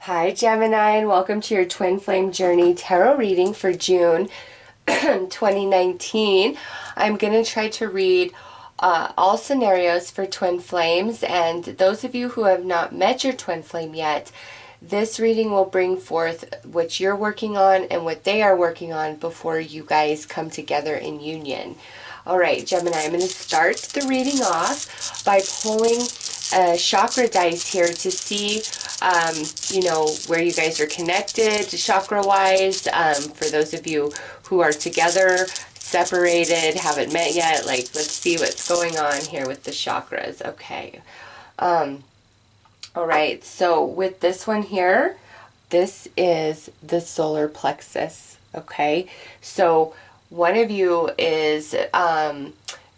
Hi Gemini, and welcome to your Twin Flame Journey Tarot reading for June 2019. I'm going to try to read all scenarios for Twin Flames, and those of you who have not met your Twin Flame yet, this reading will bring forth what you're working on and what they are working on before you guys come together in union. Alright, Gemini, I'm going to start the reading off by pulling chakra dice here to see where you guys are connected chakra-wise. For those of you who are together, separated, haven't met yet, let's see what's going on here with the chakras. Okay. All right, so with this one here, this is the solar plexus, okay? So one of you is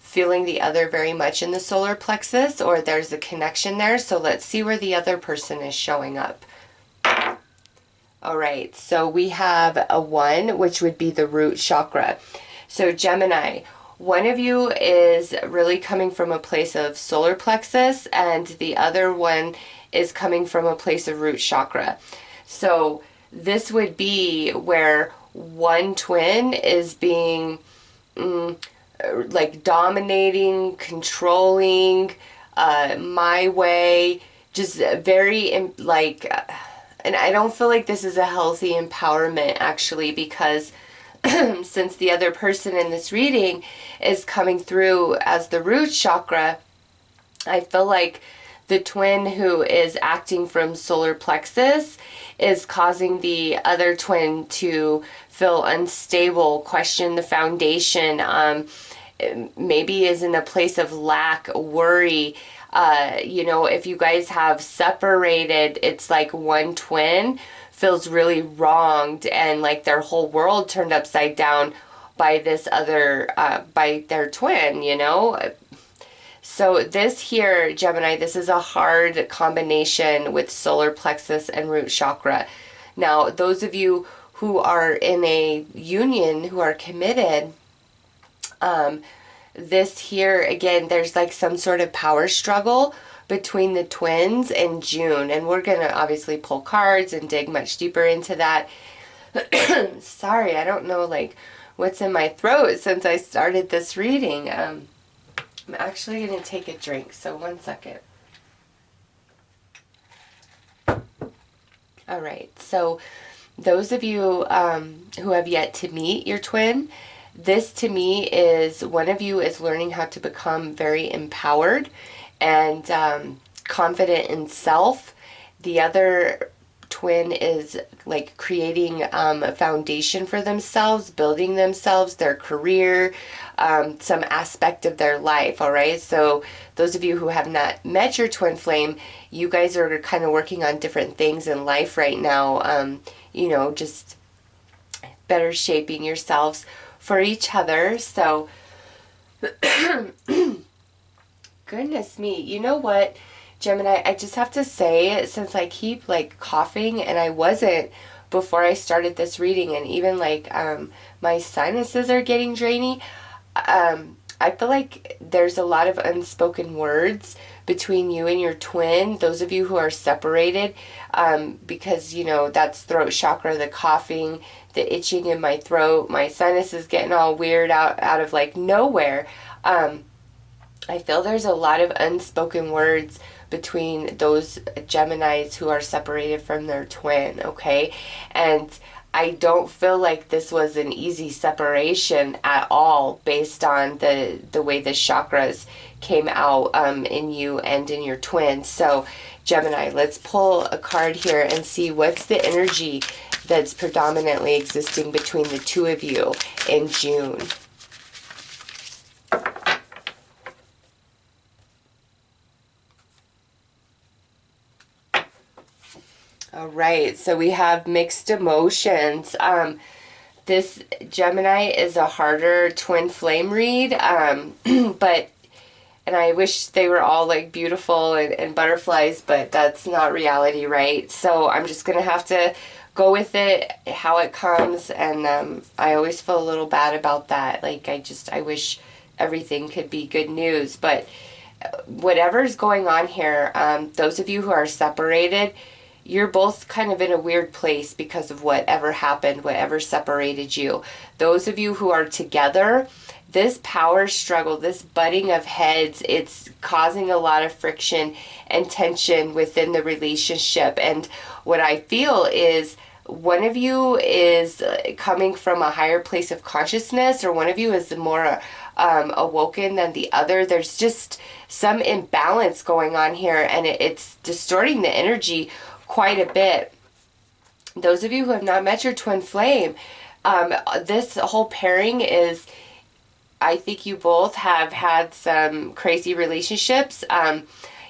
feeling the other very much in the solar plexus, or there's a connection there. So let's see where the other person is showing up. All right, so we have a 1, which would be the root chakra. So Gemini, one of you is really coming from a place of solar plexus, and the other one is coming from a place of root chakra. So this would be where one twin is being dominating, controlling, my way, just very and I don't feel like this is a healthy empowerment, actually, because since the other person in this reading is coming through as the root chakra, I feel like the twin who is acting from solar plexus is causing the other twin to feel unstable, question the foundation, maybe is in a place of lack, worry. If you guys have separated, it's like one twin feels really wronged and like their whole world turned upside down by this other, by their twin, So this here, Gemini, this is a hard combination with solar plexus and root chakra. Now, those of you who are in a union, who are committed, this here, again, there's like some sort of power struggle between the twins in June. And we're going to obviously pull cards and dig much deeper into that. Sorry, I don't know what's in my throat since I started this reading. I'm actually going to take a drink, so 1 second. All right, so those of you who have yet to meet your twin, this to me is one of you is learning how to become very empowered and confident in self. The other twin is like creating a foundation for themselves, building themselves, their career, some aspect of their life. All right, so those of you who have not met your twin flame, you guys are kind of working on different things in life right now, just better shaping yourselves for each other. So goodness me, you know what, Gemini, I just have to say, since I keep coughing, and I wasn't before I started this reading, and even my sinuses are getting drainy, I feel like there's a lot of unspoken words between you and your twin, those of you who are separated, because that's throat chakra, the coughing, the itching in my throat, my sinuses getting all weird out of nowhere. I feel there's a lot of unspoken words between those Geminis who are separated from their twin, okay? And I don't feel like this was an easy separation at all based on the way the chakras came out in you and in your twin. So Gemini, let's pull a card here and see what's the energy that's predominantly existing between the two of you in June. All right, so we have mixed emotions. This Gemini is a harder twin flame read, and I wish they were all beautiful and butterflies, but that's not reality, right? So I'm just gonna have to go with it how it comes, and I always feel a little bad about that. I wish everything could be good news, but whatever's going on here, those of you who are separated, you're both kind of in a weird place because of whatever happened, whatever separated you. Those of you who are together, this power struggle, this butting of heads, it's causing a lot of friction and tension within the relationship. And what I feel is one of you is coming from a higher place of consciousness, or one of you is more awoken than the other. There's just some imbalance going on here, and it's distorting the energy quite a bit. Those of you who have not met your twin flame, this whole pairing is, I think you both have had some crazy relationships.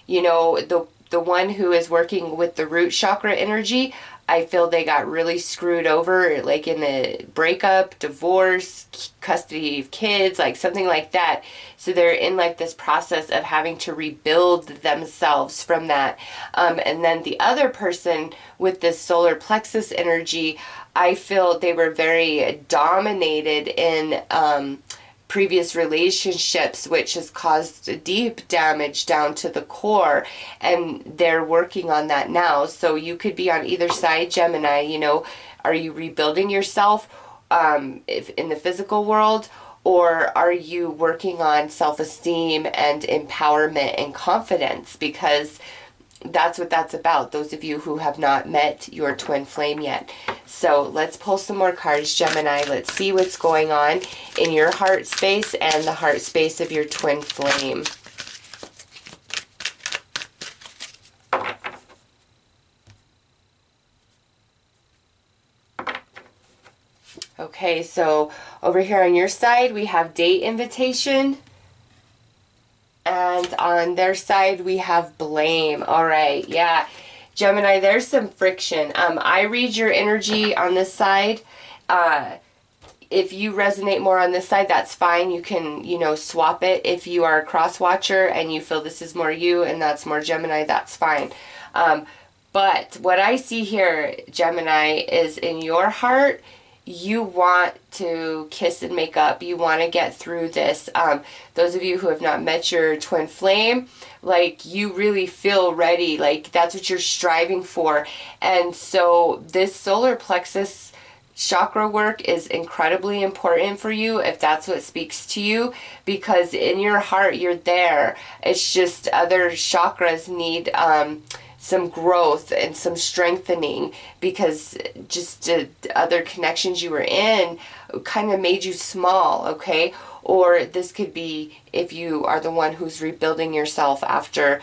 You know, the one who is working with the root chakra energy, I feel they got really screwed over, like in a breakup, divorce, custody of kids, like something like that. So they're in like this process of having to rebuild themselves from that. And then the other person with this solar plexus energy, I feel they were very dominated in previous relationships, which has caused deep damage down to the core, and they're working on that now. So you could be on either side, Gemini. You know, are you rebuilding yourself if in the physical world, or are you working on self-esteem and empowerment and confidence? Because that's what that's about, those of you who have not met your twin flame yet. So let's pull some more cards, Gemini. Let's see what's going on in your heart space and the heart space of your twin flame. Okay, so over here on your side, we have date invitation. And on their side, we have blame. All right, yeah. Gemini, there's some friction. I read your energy on this side. If you resonate more on this side, that's fine. You can, you know, swap it. If you are a cross watcher and you feel this is more you and that's more Gemini, that's fine. But what I see here, Gemini, is in your heart, you want to kiss and make up. You want to get through this. Those of you who have not met your twin flame, like, you really feel ready. Like, that's what you're striving for. And so this solar plexus chakra work is incredibly important for you, if that's what speaks to you, because in your heart, you're there. It's just other chakras need some growth and some strengthening, because just other connections you were in kind of made you small, okay? Or this could be if you are the one who's rebuilding yourself after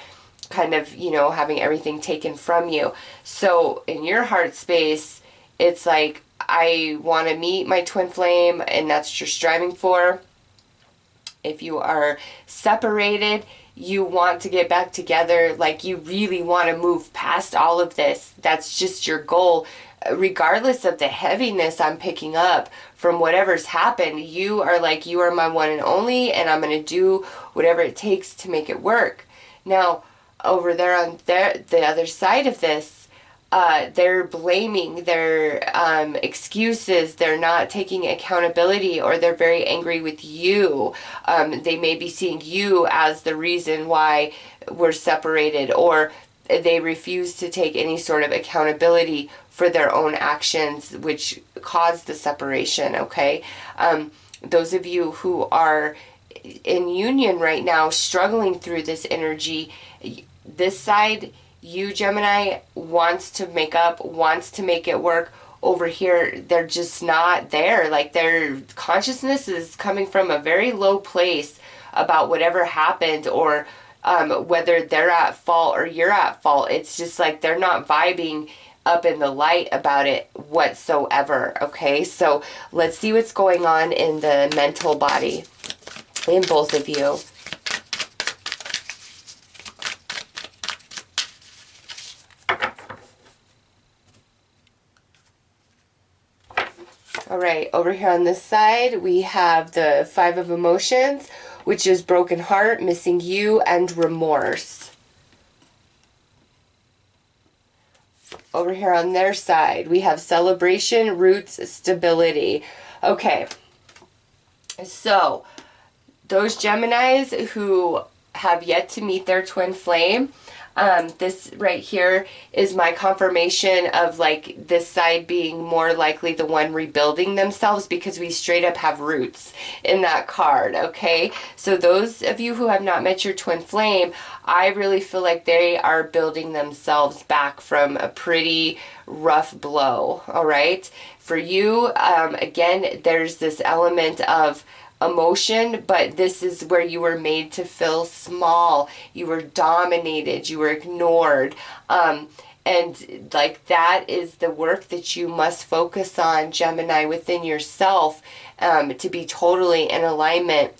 kind of, you know, having everything taken from you. So in your heart space, it's like, I want to meet my twin flame, and that's what you're striving for. If you are separated, you want to get back together, like you really want to move past all of this. That's just your goal. Regardless of the heaviness I'm picking up from whatever's happened, you are like, you are my one and only, and I'm going to do whatever it takes to make it work. Now, over there on the other side of this, they're blaming, their excuses, they're not taking accountability, or they're very angry with you. They may be seeing you as the reason why we're separated, or they refuse to take any sort of accountability for their own actions, which caused the separation, okay? Those of you who are in union right now, struggling through this energy, this side, you, Gemini, wants to make up, wants to make it work. Over here, they're just not there. Like, their consciousness is coming from a very low place about whatever happened, or whether they're at fault or you're at fault. It's just like they're not vibing up in the light about it whatsoever, okay? So let's see what's going on in the mental body in both of you. All right, over here on this side, we have the Five of Emotions, which is broken heart, missing you, and remorse. Over here on their side, we have celebration, roots, stability. Okay, so those Geminis who have yet to meet their twin flame, This right here is my confirmation of like this side being more likely the one rebuilding themselves, because we straight up have roots in that card, okay? So those of you who have not met your twin flame, I really feel like they are building themselves back from a pretty rough blow, all right? For you, again, there's this element of emotion, but this is where you were made to feel small. You were dominated, you were ignored. And like that is the work that you must focus on, Gemini, within yourself, to be totally in alignment.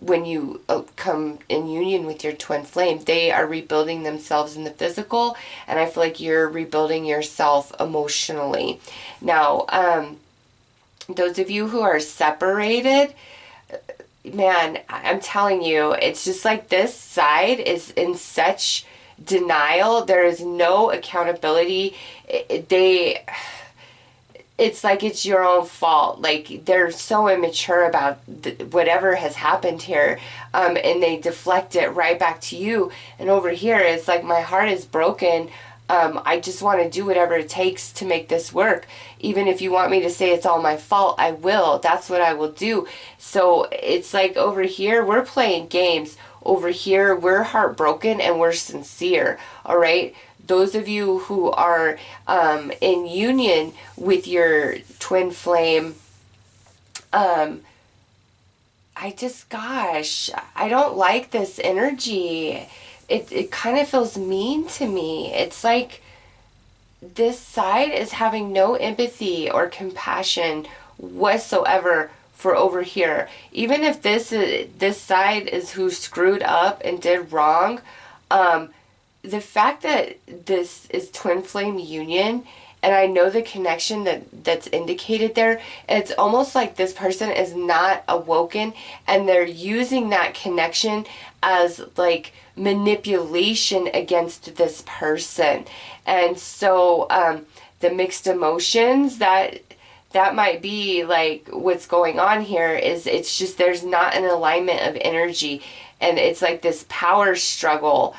When you come in union with your twin flame, they are rebuilding themselves in the physical, and I feel like you're rebuilding yourself emotionally. Now, those of you who are separated, man, I'm telling you, it's just like this side is in such denial. There is no accountability. It's like it's your own fault. Like they're so immature about whatever has happened here, and they deflect it right back to you. And over here, it's like my heart is broken. I just want to do whatever it takes to make this work. Even if you want me to say it's all my fault, I will. That's what I will do. So it's like over here, we're playing games. Over here, we're heartbroken and we're sincere. All right? Those of you who are in union with your twin flame, I don't like this energy. It kind of feels mean to me. It's like this side is having no empathy or compassion whatsoever for over here. Even if this side is who screwed up and did wrong, the fact that this is twin flame union, and I know the connection that's indicated there, it's almost like this person is not awoken, and they're using that connection as like manipulation against this person. And so the mixed emotions that might be like what's going on here is it's just there's not an alignment of energy, and it's like this power struggle.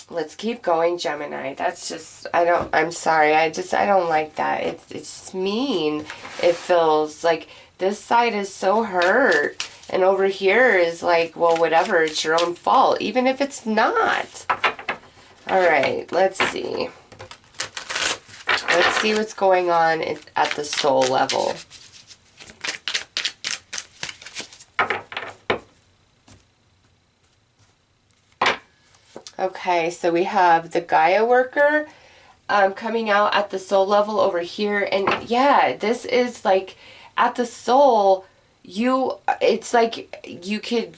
Let's keep going, Gemini. That's just, I'm sorry. I don't like that. It's mean. It feels like this side is so hurt. And over here is like, well, whatever, it's your own fault, even if it's not. All right, let's see. Let's see what's going on at the soul level. Okay, so we have the Gaia worker coming out at the soul level over here. And yeah, this is like at the soul, it's like you could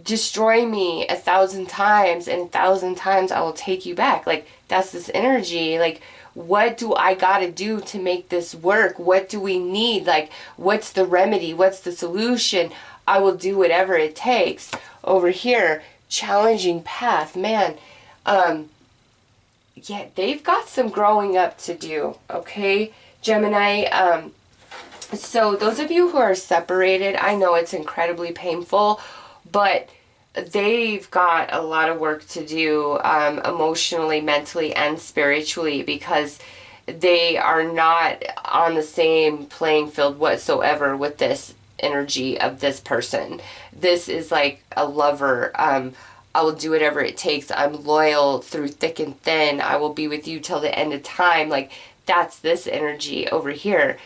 destroy me 1,000 times, and 1,000 times I will take you back. Like that's this energy. Like, what do I gotta do to make this work? What do we need? Like, what's the remedy? What's the solution? I will do whatever it takes. Over here, challenging path, man. Yeah, they've got some growing up to do, okay, Gemini. So those of you who are separated, I know it's incredibly painful, but they've got a lot of work to do, emotionally, mentally, and spiritually, because they are not on the same playing field whatsoever with this energy of this person. This is like a lover. I will do whatever it takes. I'm loyal through thick and thin. I will be with you till the end of time. Like, that's this energy over here.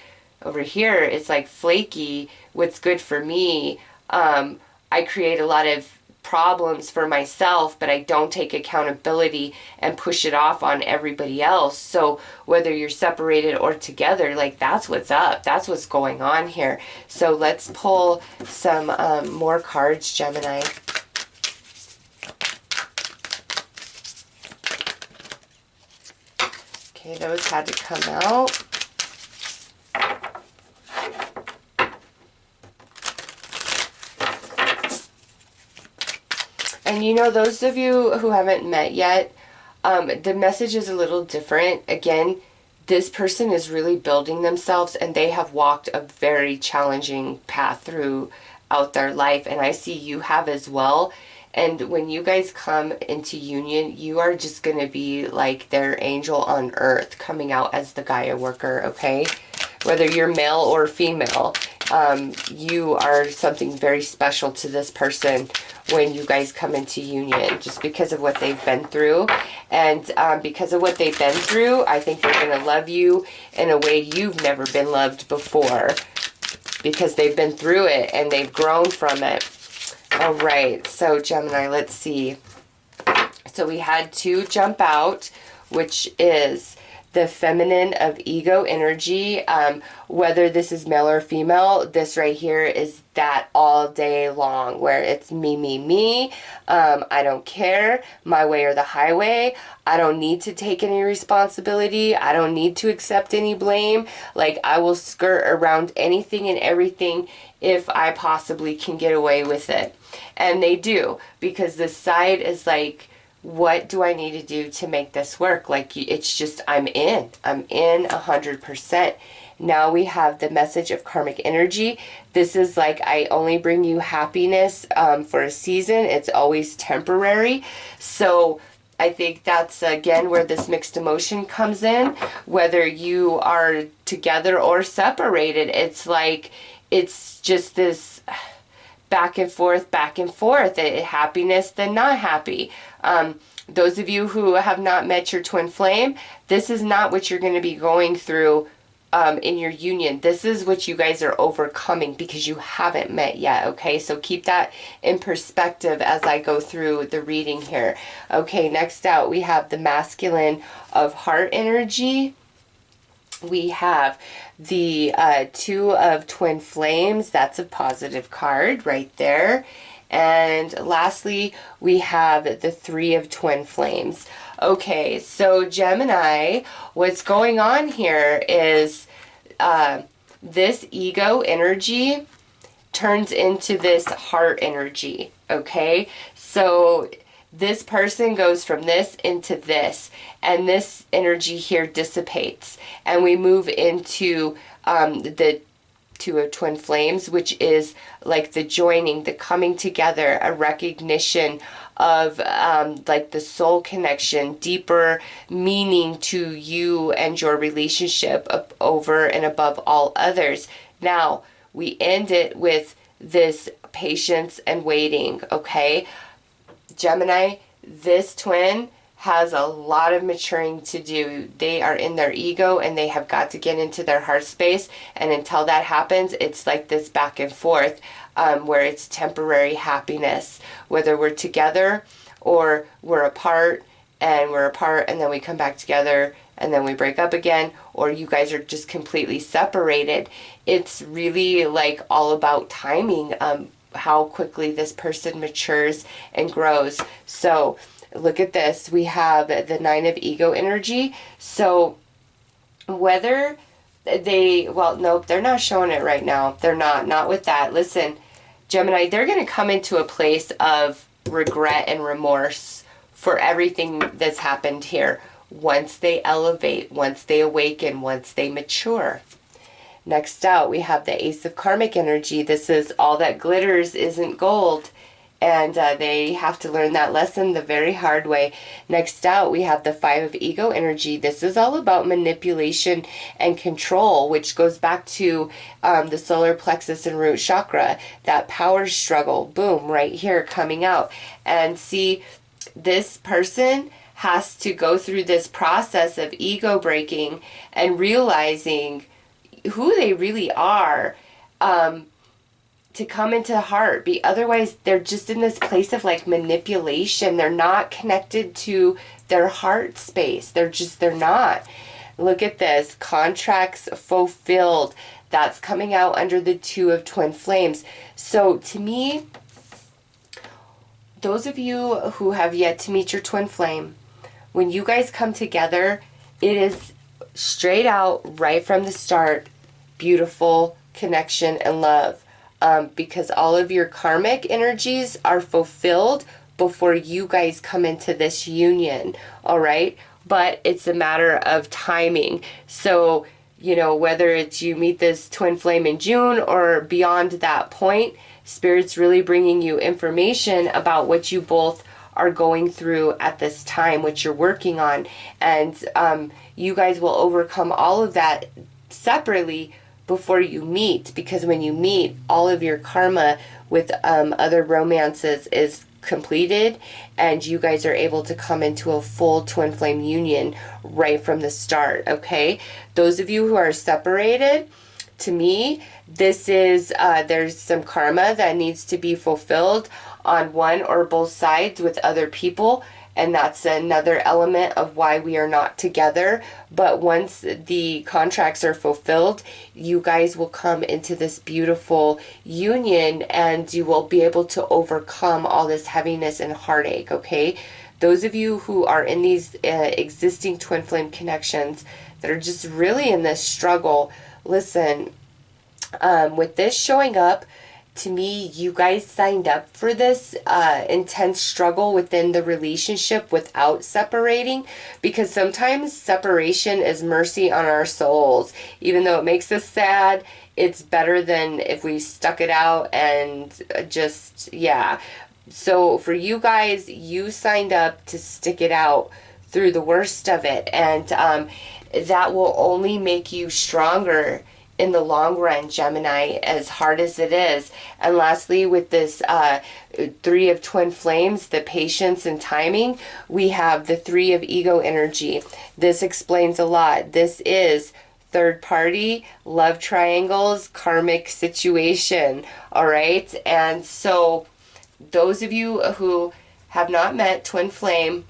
Over here, it's like flaky. What's good for me? I create a lot of problems for myself, but I don't take accountability and push it off on everybody else. So whether you're separated or together, like that's what's up. That's what's going on here. So let's pull some more cards, Gemini. Okay, those had to come out. And you know, those of you who haven't met yet, the message is a little different. Again, this person is really building themselves, and they have walked a very challenging path throughout their life, and I see you have as well. And when you guys come into union, you are just going to be like their angel on earth coming out as the Gaia worker, okay? Whether you're male or female, you are something very special to this person when you guys come into union, just because of what they've been through. And because of what they've been through, I think they're going to love you in a way you've never been loved before, because they've been through it and they've grown from it. All right, so Gemini, let's see. So we had 2 jump out, which is the feminine of ego energy. Whether this is male or female, this right here is that all day long, where it's me, me, me. I don't care, my way or the highway. I don't need to take any responsibility. I don't need to accept any blame. Like, I will skirt around anything and everything if I possibly can get away with it. And they do, because this side is like, what do I need to do to make this work? Like, it's just, I'm in 100%. Now we have the message of karmic energy. This is like, I only bring you happiness for a season. It's always temporary. So I think that's, again, where this mixed emotion comes in. Whether you are together or separated, it's like, it's just this back and forth, happiness, then not happy. Those of you who have not met your twin flame, this is not what you're going to be going through in your union. This is what you guys are overcoming because you haven't met yet, okay? So keep that in perspective as I go through the reading here. Okay, next out we have the masculine of heart energy. We have the 2 of twin flames. That's a positive card right there. And lastly, we have the 3 of twin flames. Okay, so Gemini, what's going on here is this ego energy turns into this heart energy, okay? So this person goes from this into this, and this energy here dissipates, and we move into the 2 of twin flames, which is like the joining, the coming together, a recognition of like the soul connection, deeper meaning to you and your relationship over and above all others. Now we end it with this patience and waiting, okay? Gemini, this twin has a lot of maturing to do. They are in their ego and they have got to get into their heart space. And until that happens, it's like this back and forth where it's temporary happiness, whether we're together or we're apart and then we come back together and then we break up again, or you guys are just completely separated. It's really like all about timing, how quickly this person matures and grows. So look at this. We have the 9 of ego energy. So whether they, well, nope, they're not showing it right now. They're not with that. Listen, Gemini, they're going to come into a place of regret and remorse for everything that's happened here once they elevate, once they awaken, once they mature. Next out, we have the Ace of Karmic energy. This is all that glitters isn't gold. And they have to learn that lesson the very hard way. Next out, we have the 5 of ego energy. This is all about manipulation and control, which goes back to the solar plexus and root chakra. That power struggle, boom, right here coming out. And see, this person has to go through this process of ego breaking and realizing who they really are, to come into the heart. Otherwise they're just in this place of like manipulation. They're not connected to their heart space. They're not. Look at this, contracts fulfilled. That's coming out under the 2 of twin flames. So to me, those of you who have yet to meet your twin flame, when you guys come together, it is straight out, right from the start, beautiful connection and love. Because all of your karmic energies are fulfilled before you guys come into this union, all right? But it's a matter of timing. So, you know, whether it's you meet this twin flame in June or beyond that point, Spirit's really bringing you information about what you both are going through at this time, what you're working on. And you guys will overcome all of that separately before you meet, because when you meet, all of your karma with other romances is completed, and you guys are able to come into a full twin flame union right from the start. Okay, those of you who are separated, to me, this is there's some karma that needs to be fulfilled on one or both sides with other people, and that's another element of why we are not together. But once the contracts are fulfilled, you guys will come into this beautiful union, and you will be able to overcome all this heaviness and heartache. Okay, those of you who are in these existing twin flame connections that are just really in this struggle, listen, with this showing up, to me, you guys signed up for this intense struggle within the relationship without separating, because sometimes separation is mercy on our souls. Even though it makes us sad, it's better than if we stuck it out and just, yeah. So for you guys, you signed up to stick it out through the worst of it, and that will only make you stronger in the long run, Gemini, as hard as it is. And lastly, with this Three of Twin Flames, the patience and timing, we have the Three of Ego energy. This explains a lot. This is third party, love triangles, karmic situation. All right. And so those of you who have not met twin flame,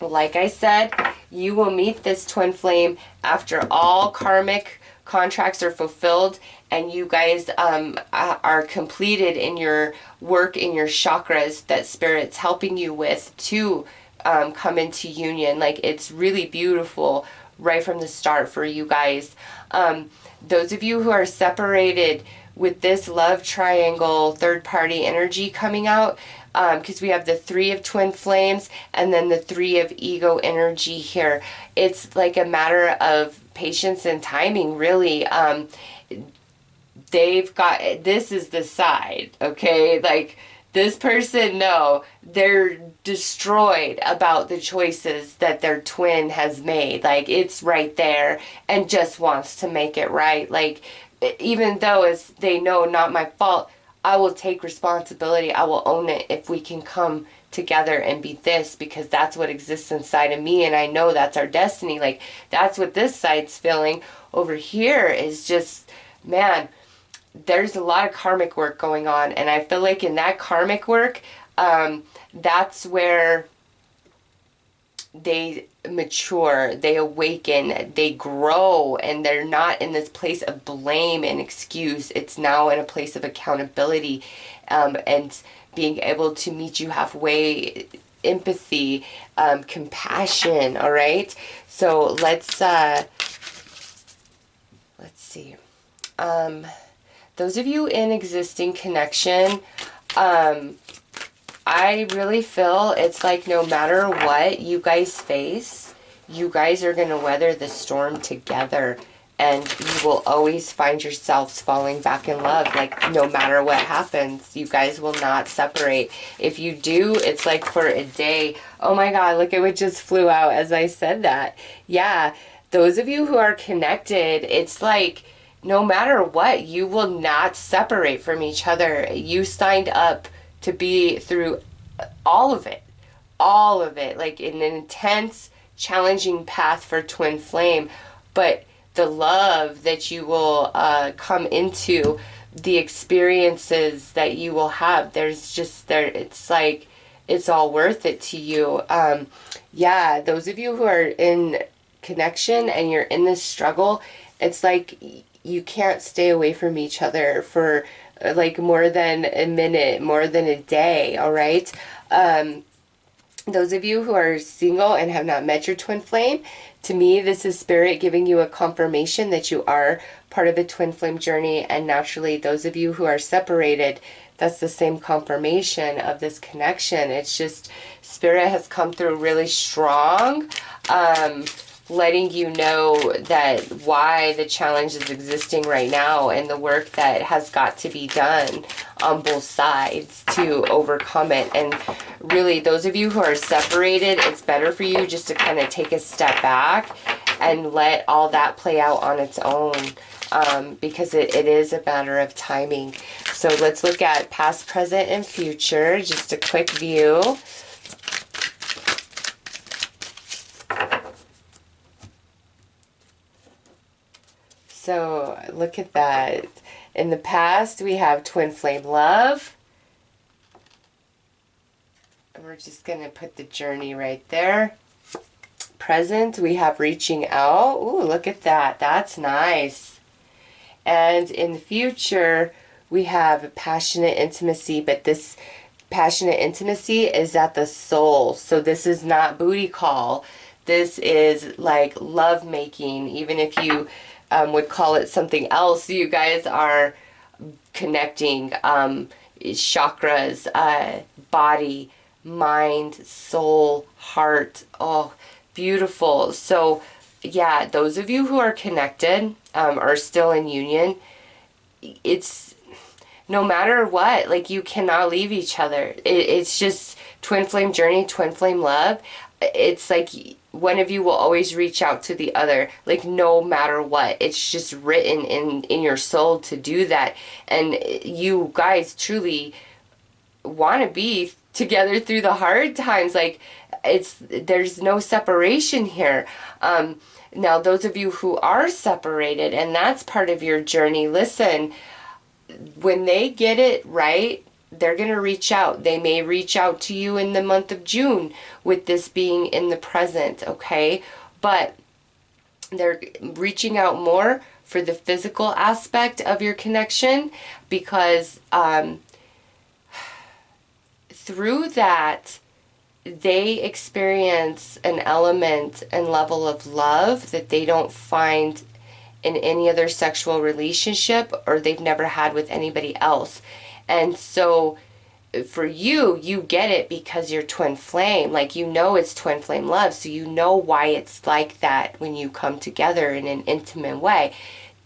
like I said, you will meet this twin flame after all karmic contracts are fulfilled, and you guys are completed in your work in your chakras that Spirit's helping you with to come into union. Like, it's really beautiful right from the start for you guys. Those of you who are separated, with this love triangle third party energy coming out, because we have the Three of Twin Flames and then the Three of Ego energy here. It's like a matter of patience and timing, really. They've got, this is the side, okay? Like, this person, no, they're destroyed about the choices that their twin has made. Like, it's right there and just wants to make it right. Like, even though as they know, not my fault, I will take responsibility. I will own it if we can come together and be this, because that's what exists inside of me, and I know that's our destiny. Like, that's what this side's feeling. Over here is just, man, there's a lot of karmic work going on, and I feel like in that karmic work, that's where they mature, they awaken, they grow, and they're not in this place of blame and excuse. It's now in a place of accountability, and being able to meet you halfway, empathy, compassion. All right, so let's see. Those of you in existing connection, I really feel it's like no matter what you guys face, you guys are going to weather the storm together, and you will always find yourselves falling back in love. Like, no matter what happens, you guys will not separate. If you do, it's like for a day. Oh my God, look at what just flew out as I said that. Yeah, those of you who are connected, it's like no matter what, you will not separate from each other. You signed up to be through all of it, like in an intense, challenging path for twin flame. But the love that you will come into, the experiences that you will have, there's just there, it's like it's all worth it to you. Yeah, those of you who are in connection and you're in this struggle, it's like you can't stay away from each other for like more than a minute, more than a day. All right. Those of you who are single and have not met your twin flame, to me, this is Spirit giving you a confirmation that you are part of a twin flame journey. And naturally, those of you who are separated, that's the same confirmation of this connection. It's just Spirit has come through really strong letting you know that why the challenge is existing right now and the work that has got to be done on both sides to overcome it. And really, those of you who are separated, it's better for you just to kind of take a step back and let all that play out on its own, because it is a matter of timing. So let's look at past, present, and future. Just a quick view. So look at that. In the past, we have twin flame love. And we're just going to put the journey right there. Present, we have reaching out. Ooh, look at that. That's nice. And in the future, we have passionate intimacy, but this passionate intimacy is at the soul. So this is not booty call. This is like love making. Even if you would call it something else, you guys are connecting chakras, body, mind, soul, heart. Oh, beautiful. So yeah, those of you who are connected, are still in union, it's no matter what, like, you cannot leave each other. It's just twin flame journey, twin flame love. It's like one of you will always reach out to the other, like, no matter what. It's just written in your soul to do that. And you guys truly want to be together through the hard times. Like, there's no separation here. Now, those of you who are separated, and that's part of your journey, listen, when they get it right, they're going to reach out. They may reach out to you in the month of June with this being in the present, okay? But they're reaching out more for the physical aspect of your connection, because through that, they experience an element and level of love that they don't find in any other sexual relationship, or they've never had with anybody else. And so for you, you get it because you're twin flame. Like, you know it's twin flame love, so you know why it's like that when you come together in an intimate way.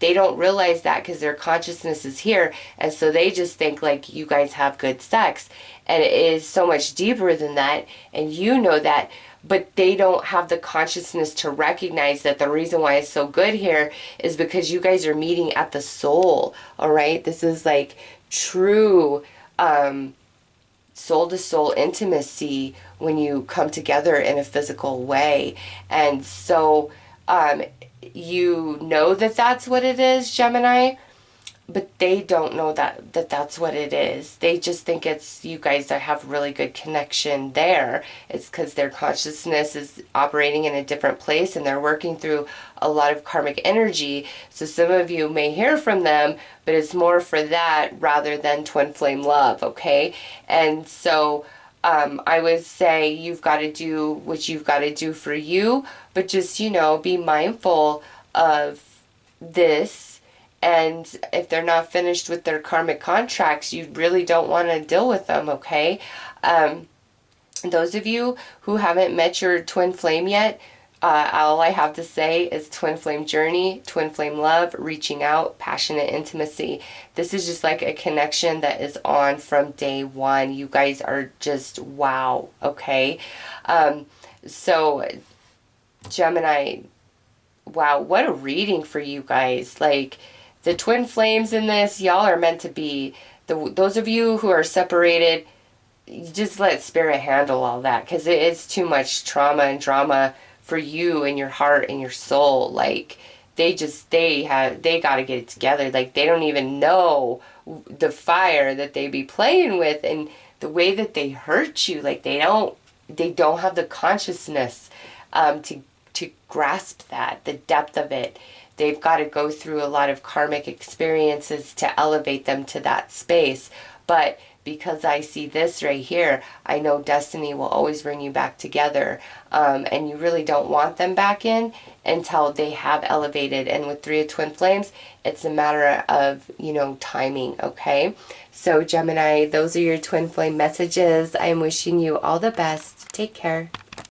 They don't realize that because their consciousness is here, and so they just think like you guys have good sex. And it is so much deeper than that, and you know that, but they don't have the consciousness to recognize that the reason why it's so good here is because you guys are meeting at the soul, all right? This is like true soul-to-soul intimacy when you come together in a physical way. And so you know that that's what it is, Gemini, but they don't know that's what it is. They just think it's you guys that have really good connection there. It's because their consciousness is operating in a different place and they're working through a lot of karmic energy. So some of you may hear from them, but it's more for that rather than twin flame love, okay? And so I would say you've got to do what you've got to do for you, but just, you know, be mindful of this. And if they're not finished with their karmic contracts, you really don't want to deal with them, okay? Those of you who haven't met your twin flame yet, all I have to say is twin flame journey, twin flame love, reaching out, passionate intimacy. This is just like a connection that is on from day one. You guys are just wow, okay? So, Gemini, wow, what a reading for you guys. Like, the twin flames in this, y'all are meant to be. Those of you who are separated, just let spirit handle all that, because it is too much trauma and drama for you and your heart and your soul. Like, they got to get it together. Like, they don't even know the fire that they be playing with and the way that they hurt you. Like, they don't have the consciousness to grasp that, the depth of it. They've got to go through a lot of karmic experiences to elevate them to that space. But because I see this right here, I know destiny will always bring you back together. And you really don't want them back in until they have elevated. And with Three of Twin Flames, it's a matter of, you know, timing, okay? So Gemini, those are your twin flame messages. I am wishing you all the best. Take care.